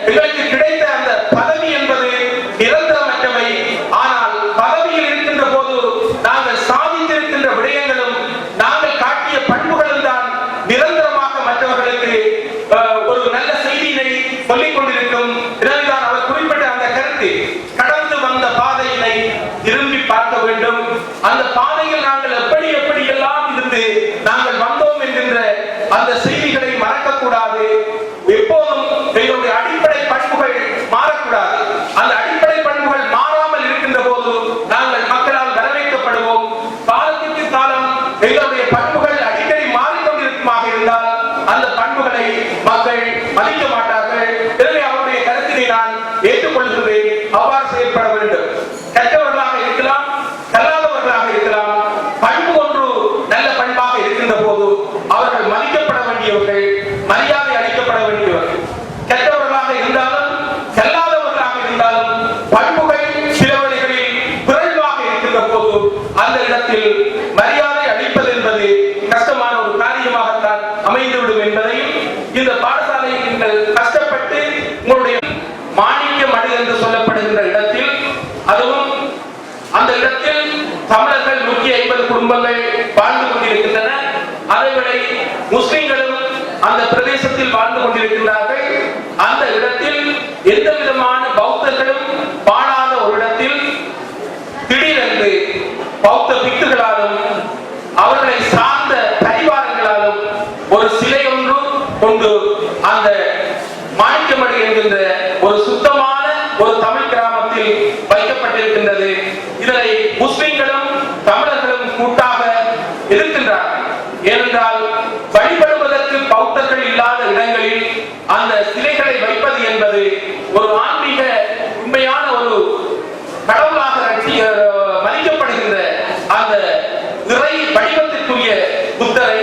எங்களுக்கு கிடைத்த அந்த பதவி என்பது நிரந்தரமற்றவை. ஆனால் பதவியில் இருக்கின்ற போது நாங்கள் சாதித்திருக்கின்ற விடயங்களும் நாங்கள் காட்டிய பண்புகளும் தான் நிரந்தரமாக மற்றவர்களுக்கு ஒரு நல்ல செய்தியினை சொல்லிக் கொண்டிருக்கும். எனவேதான் அவர் குறிப்பிட்ட அந்த கருத்து, கடந்து வந்த பாதையினை திரும்பி பார்க்க வேண்டும். அந்த பாதையில் நாங்கள் எப்படி எல்லாம் இருந்து நாங்கள் வந்தோம் என்கின்ற அந்த செய்திகளை மறக்கக்கூடாது. எப்போதும் எங்களுடைய அடிப்படை பண்புகள் மாறக்கூடாது. அந்த அடிப்படை பண்புகள் மாறாமல் இருக்கின்ற போது நாங்கள் மக்களால் வரவேற்கப்படுவோம். காலத்திற்கு காலம் எங்களுடைய பண்புகள் அடிக்கடி மாறிக்கொண்டிருக்குமாக இருந்தால் அந்த பண்புகளை மக்கள் மதிக்க மாட்டார்கள். எனவே அவருடைய கருத்தினை நான் ஏற்றுக்கொள்கிறேன். அவ்வாறு செயல்பட வேண்டும். கற்றவர்களாக இருக்கலாம், கல்லாதவர்களாக இருக்கலாம், பண்பு ஒன்று நல்ல பண்பாக இருக்கின்ற போது அவர்கள் மதிக்கப்பட வேண்டியவர்கள், மரியாதை அளிக்கப்பட வேண்டியவர்கள். கற்றவர்களாக இருந்தாலும் கல்லாதவர்களாக இருந்தாலும் பண்புகள் சில வழிகளில் குறைவாக இருக்கின்ற போது அந்த இடத்தில் மரியாதை அளிப்பது என்பது கஷ்டமான ஒரு காரியமாகத்தான் அமைந்துவிடும் என்பதையும், இந்த பாடசாலையில் நீங்கள் கஷ்டப்பட்டு உங்களுடைய மாணிக்க மடு என்று சொல்லப்படுகின்ற இடத்தில், அதுவும் அந்த இடத்தில் தமிழர்கள் 150 குடும்பங்கள் வாழ்ந்து கொண்டிருக்கின்றன. அதேவேளை முஸ்லிம்களும் அந்த பிரதேசத்தில் வாழ்ந்து கொண்டிருக்கின்றார்கள். அந்த இடத்தில் எந்த விதமான பௌத்தர்களும் வாழாத ஒரு இடத்தில் திடீரென்று பௌத்த பிக்குகளாலும் அவர்களை சார்ந்த பரிவாரங்களாலும் ஒரு சிலை ஒன்று கொண்டு அந்த மாணிக்கமடு என்கின்ற ஒரு சுத்தமான ஒரு தமிழ் கிராமத்தில் வைக்கப்பட்டிருக்கின்றது. இதனை முஸ்லிம்களும் தமிழர்களும் கூட்டாக எதிர்க்கின்றார்கள். ஏனென்றால் வழிபடுவதற்கு பௌத்தர்கள் இல்லாத இடங்களில் அந்த சிலைகளை வைப்பது என்பது ஒரு ஆன்மீக உண்மையான ஒரு கடவுளாக மதிக்கப்படுகின்ற அந்த இறை வடிவத்திற்குரிய புத்தரை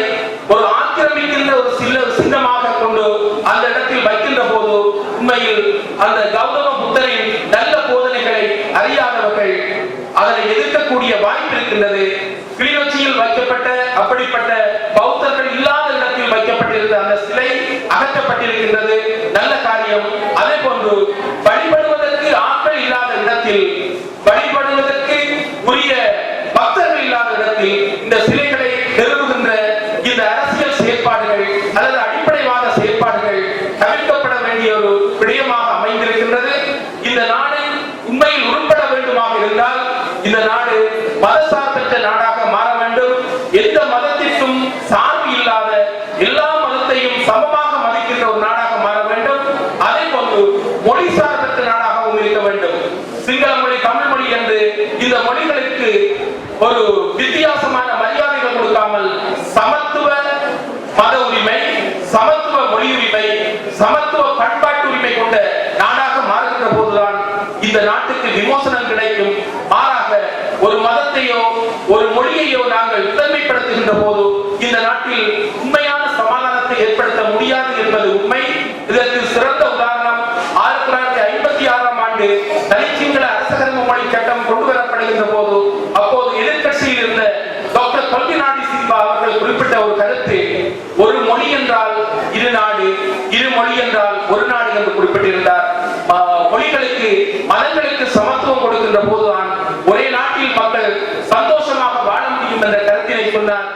ஒரு ஆக்கிரமிக்கின்ற ஒரு சின்னமாக கொண்டு அந்த இடத்தில் வைக்கின்ற போது உண்மையில் அந்த கௌதம புத்தரின் நல்ல போதனைகளை அறியாதவர்கள் அதனை எதிர்க்கக்கூடிய வாய்ப்பு இருக்கின்றது. கிளிநொச்சியில் வைக்கப்பட்ட அப்படிப்பட்ட பௌத்தர்கள் இல்லாத இடத்தில் வைக்கப்பட்டிருந்த அந்த சிலை அகற்றப்பட்டிருக்கின்றது. நல்ல காரியம். அதே போன்று வழிபடுவதற்கு ஆட்கள் இல்லாத இடத்தில், வழிபடுவதற்கு உரிய பக்தர்கள் இல்லாத இடத்தில் இந்த சிலைகளை நிறுவுகின்ற இந்த அரசியல் செயற்பாடுகள் அல்லது அடிப்படைவாத செயற்பாடுகள் தவிர்க்கப்பட வேண்டிய ஒரு விடயமாக அமைந்திருக்கின்றது. இந்த நாடு உண்மையில் உருப்பட வேண்டுமாக இருந்தால் இந்த நாடு மதசார்பற்ற நாடாக மாற வேண்டும். எந்த மதத்திற்கும் சார்பு இல்லாத எல்லா மதத்தையும் சமமாக மதிக்கின்ற ஒரு நாடாக மாற வேண்டும். அதே போன்று மொழி சார்பற்ற நாடாகவும் இருக்க வேண்டும். சிங்கள மொழி, தமிழ் மொழி என்று இந்த மொழிகளுக்கு ஒரு வித்தியாசமான மரியாதைகள் கொடுக்காமல் சமத்துவ மத உரிமை, சமத்துவ மொழி உரிமை, சமத்துவ பண்பாட்டு உரிமை கொண்ட நாடாக மாறுகின்ற போதுதான் இந்த நாட்டுக்கு விமோசனம் கிடைக்கும். மாறாக ஒரு மதத்தையோ ஒரு மொழியையோ நாங்கள் முதன்மைப்படுத்துகின்ற போது இந்த நாட்டில் உண்மையான சமாதானத்தை ஏற்படுத்த முடியாது என்பது உண்மை. இதற்கு சிறந்த உதாரணம் 1956ஆம் ஆண்டு தனிச்சிங்கள அரசகர்ம மொழி சட்டம் கொண்டு வரப்படுகின்ற போது அப்போது எதிர்கட்சியில் இருந்த டாக்டர் கொல்விநாடி சில்வா அவர்கள் குறிப்பிட்ட ஒரு கருத்து, ஒரு மொழி என்றால் இரு நாடு, இரு மொழி என்றால் ஒரு நாடு என்று குறிப்பிட்டிருந்தார். மொழிகளுக்கு, மதங்களுக்கு சமத்துவம் கொடுக்கின்ற போதுதான் ஒரே நாட்டில் மக்கள் சந்தோஷமாக வாழ முடியும் என்ற கருத்தினை சொன்னார்.